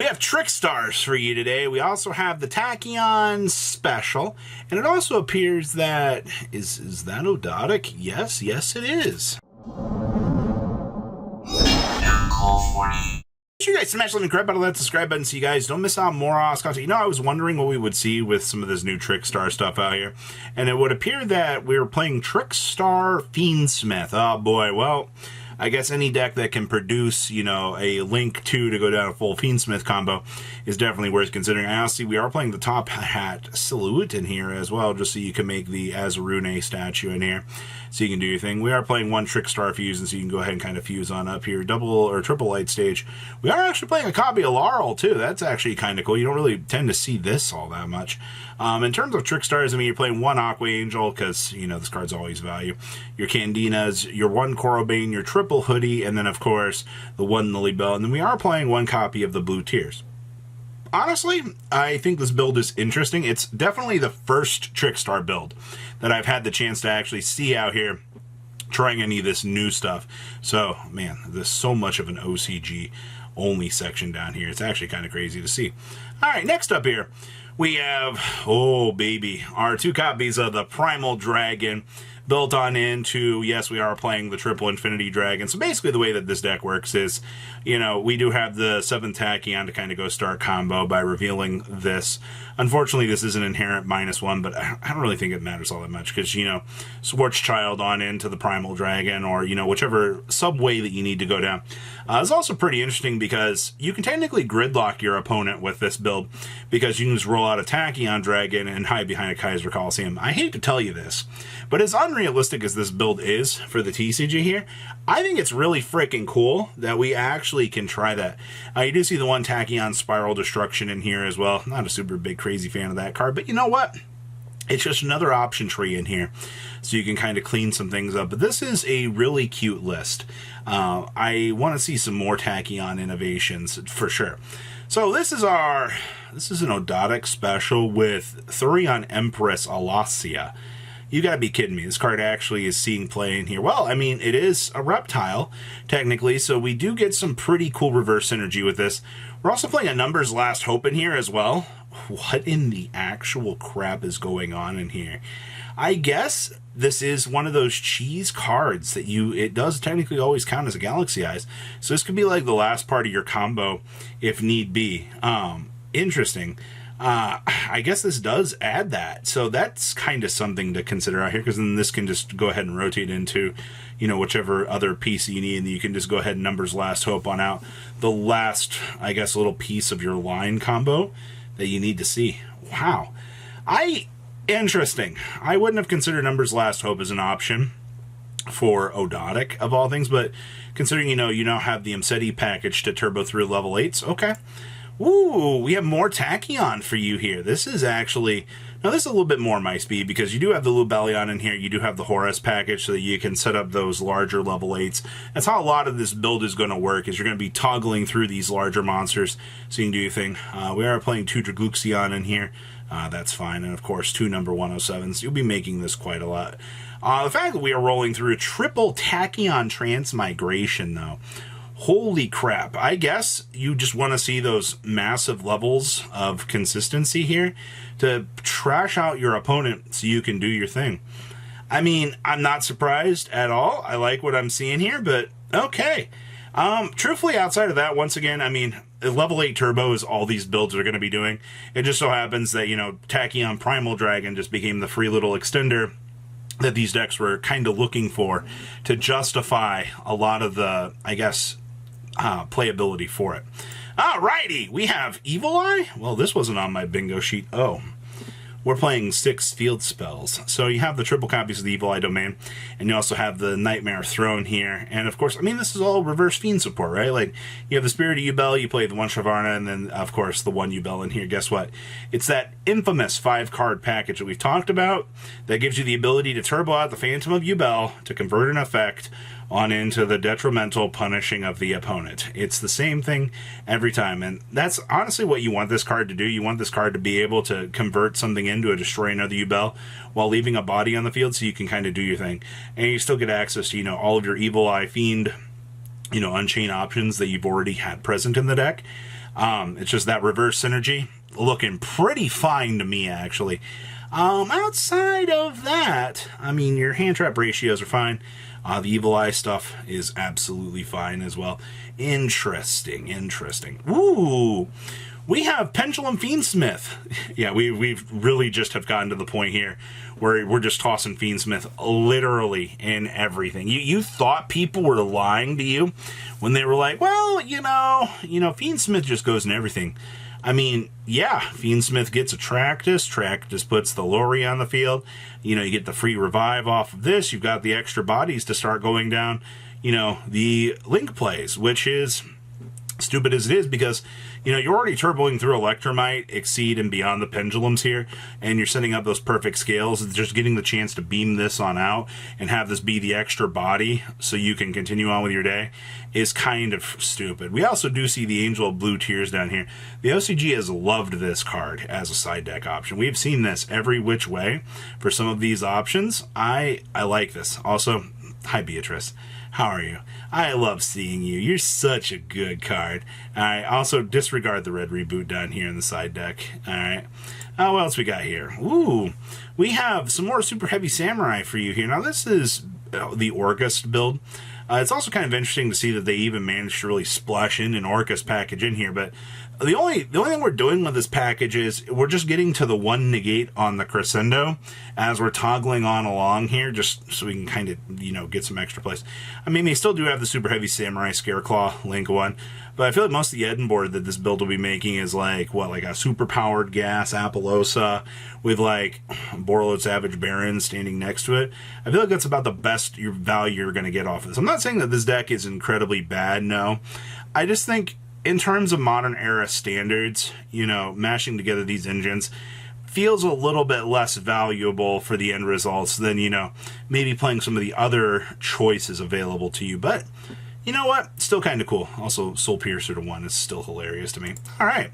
We have Trickstars for you today. We also have the Tachyon special, and it also appears that is that Ogdoadic? Yes, it is. Make sure you guys smash the like button, that subscribe button so you guys don't miss out on more awesome content. You know, I was wondering what we would see with some of this new Trickstar stuff out here, and it would appear that we were playing Trickstar Fiendsmith. Oh boy, well, I guess any deck that can produce, you know, a Link 2 to go down a full Fiendsmith combo is definitely worth considering. I also see we are playing the Top Hat Silhouette in here as well, just so you can make the Azarune statue in here, so you can do your thing. We are playing one Trickstar Fusion, so you can go ahead and kind of fuse on up here. Double or triple light stage. We are actually playing a copy of Laurel, too. That's actually kind of cool. You don't really tend to see this all that much. In terms of Trickstars, I mean, you're playing one Aqua Angel, because, you know, this card's always value. Your Candinas, your one Corobane, your triple Hoodie, and then, of course, the one Lily Bell. And then we are playing one copy of the Blue Tears. Honestly, I think this build is interesting. It's definitely the first Trickstar build that I've had the chance to actually see out here trying any of this new stuff. So, man, there's so much of an OCG only section down here. It's actually kind of crazy to see. All right, next up here, we have, oh baby, our two copies of the Primal Dragon built on into, yes, we are playing the Triple Infinity Dragon. So basically the way that this deck works is, you know, we do have the 7th Tachyon to kind of go start combo by revealing this. Unfortunately, this is an inherent -1, but I don't really think it matters all that much because, you know, Schwarzschild on into the Primal Dragon or, you know, whichever subway that you need to go down. It's also pretty interesting because you can technically gridlock your opponent with this build because you can just roll out a Tachyon Dragon and hide behind a Kaiser Coliseum. I hate to tell you this, but as unrealistic as this build is for the TCG here, I think it's really freaking cool that we actually can try that. You do see the one Tachyon Spiral Destruction in here as well. Not a super big crazy fan of that card, but you know what? It's just another option tree in here, so you can kind of clean some things up. But this is a really cute list. I want to see some more Tachyon innovations for sure. So this is an Ogdoadic special with 3 on Empress Alasia. You gotta be kidding me. This card actually is seeing play in here. Well, I mean, it is a reptile, technically, so we do get some pretty cool reverse synergy with this. We're also playing a Numbers Last Hope in here as well. What in the actual crap is going on in here? I guess this is one of those cheese cards that it does technically always count as a Galaxy Eyes. So this could be like the last part of your combo if need be. Interesting. I guess this does add that, so that's kind of something to consider out here, because then this can just go ahead and rotate into, you know, whichever other piece you need, and you can just go ahead and Numbers Last Hope on out the last, I guess, little piece of your line combo that you need to see. Wow. Interesting. I wouldn't have considered Numbers Last Hope as an option for Ogdoadic, of all things, but considering, you now have the Mseti package to turbo through level 8s, okay. Ooh, we have more Tachyon for you here. This is actually, now this is a little bit more my speed because you do have the Lubellion in here, you do have the Horus package so that you can set up those larger level 8s. That's how a lot of this build is going to work, is you're going to be toggling through these larger monsters so you can do your thing. We are playing 2 Dragluxion in here, that's fine, and of course 2 number 107s. You'll be making this quite a lot. The fact that we are rolling through a triple Tachyon Transmigration though, holy crap. I guess you just want to see those massive levels of consistency here to trash out your opponent so you can do your thing. I mean, I'm not surprised at all. I like what I'm seeing here, but okay. Truthfully, outside of that, once again, I mean, level 8 turbo is all these builds are going to be doing. It just so happens that, you know, Tachyon Primal Dragon just became the free little extender that these decks were kind of looking for to justify a lot of the, I guess, playability for it. Alrighty, we have Evil Eye. Well, this wasn't on my bingo sheet. Oh, we're playing 6 field spells. So you have the triple copies of the Evil Eye Domain, and you also have the Nightmare Throne here. And of course, I mean, this is all reverse fiend support, right? Like, you have the Spirit of Ubel, you play the one Shavarna, and then, of course, the one Ubel in here. Guess what? It's that infamous 5-card package that we've talked about that gives you the ability to turbo out the Phantom of Ubel to convert an effect on into the detrimental punishing of the opponent. It's the same thing every time, and that's honestly what you want this card to do. You want this card to be able to convert something into a destroy another Ubel while leaving a body on the field so you can kind of do your thing. And you still get access to, all of your Evil Eye Fiend, unchain options that you've already had present in the deck. It's just that reverse synergy looking pretty fine to me, actually. Outside of that, I mean, your hand trap ratios are fine. The evil eye stuff is absolutely fine as well. Interesting. Ooh, we have Pendulum fiendsmith. Yeah, we've really just have gotten to the point here where we're just tossing fiendsmith literally in everything. You thought people were lying to you when they were like, well, you know, fiendsmith just goes in everything. I mean, yeah, fiendsmith gets a Tractus. Tractus puts the Lori on the field. You know, you get the free revive off of this. You've got the extra bodies to start going down, you know, the link plays, which is stupid as it is because, you know, you're already turboing through Electromite, Exceed, and beyond the pendulums here, and you're setting up those perfect scales. Just getting the chance to beam this on out and have this be the extra body so you can continue on with your day is kind of stupid. We also do see the Angel of Blue Tears down here. The OCG has loved this card as a side deck option. We've seen this every which way for some of these options. I like this. Also, hi Beatrice. How are you? I love seeing you. You're such a good card. Alright, also disregard the red reboot down here in the side deck. Alright. What else we got here? Ooh, we have some more super heavy samurai for you here. Now this is the Orcus build. It's also kind of interesting to see that they even managed to really splash in an Orcus package in here, but the only thing we're doing with this package is we're just getting to the one negate on the crescendo as we're toggling on along here, just so we can kind of, you know, get some extra place. I mean, they still do have the super heavy samurai Scareclaw Link one, but I feel like most of the Eden board that this build will be making is like, what, like a super powered gas Appaloosa with like Borreload Savage Baron standing next to it. I feel like that's about the best value you're going to get off of this. I'm not saying that this deck is incredibly bad, no. I just think in terms of modern era standards, you know, mashing together these engines feels a little bit less valuable for the end results than, you know, maybe playing some of the other choices available to you. But you know what? Still kind of cool. Also, Soul Piercer to 1 is still hilarious to me. All right.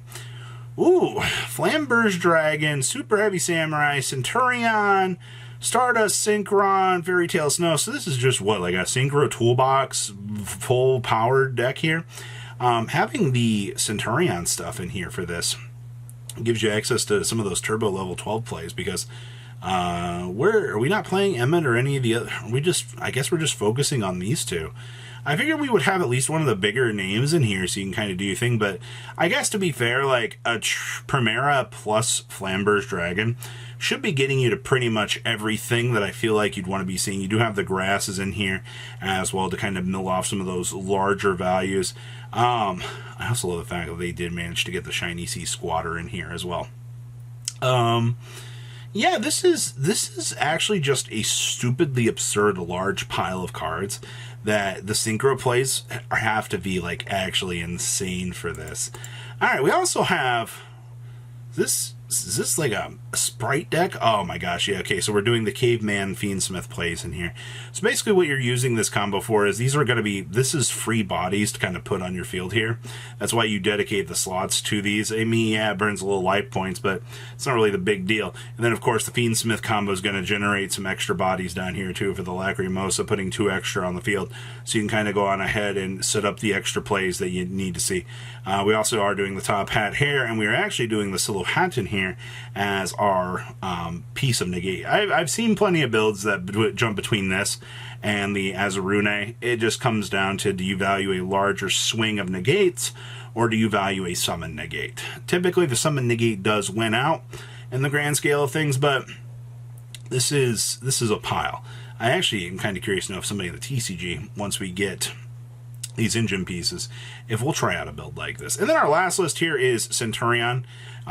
Ooh, Flamberge Dragon, Super Heavy Samurai, Centurion, Stardust Synchron, Fairy Tale Snow. So this is just what, like a Synchro toolbox, full powered deck here. Having the Centurion stuff in here for this gives you access to some of those turbo level 12 plays because are we not playing Emmett or any of the other? I guess we're just focusing on these two. I figured we would have at least one of the bigger names in here so you can kind of do your thing, but I guess to be fair, like a Primera plus Flamberge Dragon should be getting you to pretty much everything that I feel like you'd want to be seeing. You do have the grasses in here as well to kind of mill off some of those larger values. I also love the fact that they did manage to get the Shiny Sea Squatter in here as well. Yeah, this is actually just a stupidly absurd large pile of cards that the Synchro plays have to be like actually insane for this. All right, we also have this. Is this like a Sprite deck? Oh my gosh, yeah, okay, so we're doing the Caveman Fiendsmith plays in here. So basically what you're using this combo for is these are going to be, this is free bodies to kind of put on your field here. That's why you dedicate the slots to these. I mean, yeah, it burns a little life points, but it's not really the big deal. And then, of course, the Fiendsmith combo is going to generate some extra bodies down here, too, for the Lacrimosa, putting 2 extra on the field. So you can kind of go on ahead and set up the extra plays that you need to see. We also are doing the Top Hat here, and we are actually doing the Silhouette here as our piece of negate. I've seen plenty of builds that jump between this and the Azurune. It just comes down to, do you value a larger swing of negates or do you value a summon negate? Typically the summon negate does win out in the grand scale of things, but this is a pile. I actually am kind of curious to know if somebody in the TCG, once we get these engine pieces, if we'll try out a build like this. And then our last list here is Centurion.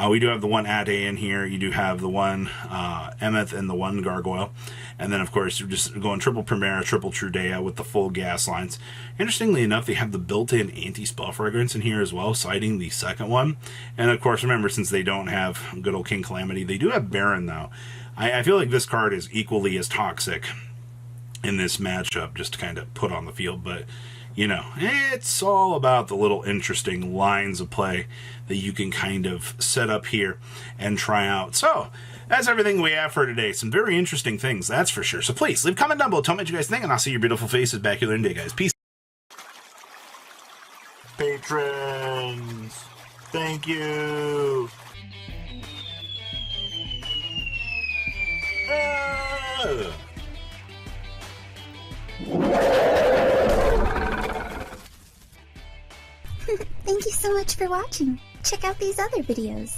We do have the one Ade in here. You do have the one Emeth and the one Gargoyle. And then, of course, you're just going triple Primera, triple Trudea with the full gas lines. Interestingly enough, they have the built-in anti-spell fragrance in here as well, citing the second one. And, of course, remember, since they don't have good old King Calamity, they do have Baron, though. I feel like this card is equally as toxic in this matchup, just to kind of put on the field, but you know, it's all about the little interesting lines of play that you can kind of set up here and try out. So that's everything we have for today. Some very interesting things, that's for sure. So please leave a comment down below, tell me what you guys think, and I'll see your beautiful faces back here in the day, guys. Peace. Patrons. Thank you. Thank you so much for watching. Check out these other videos.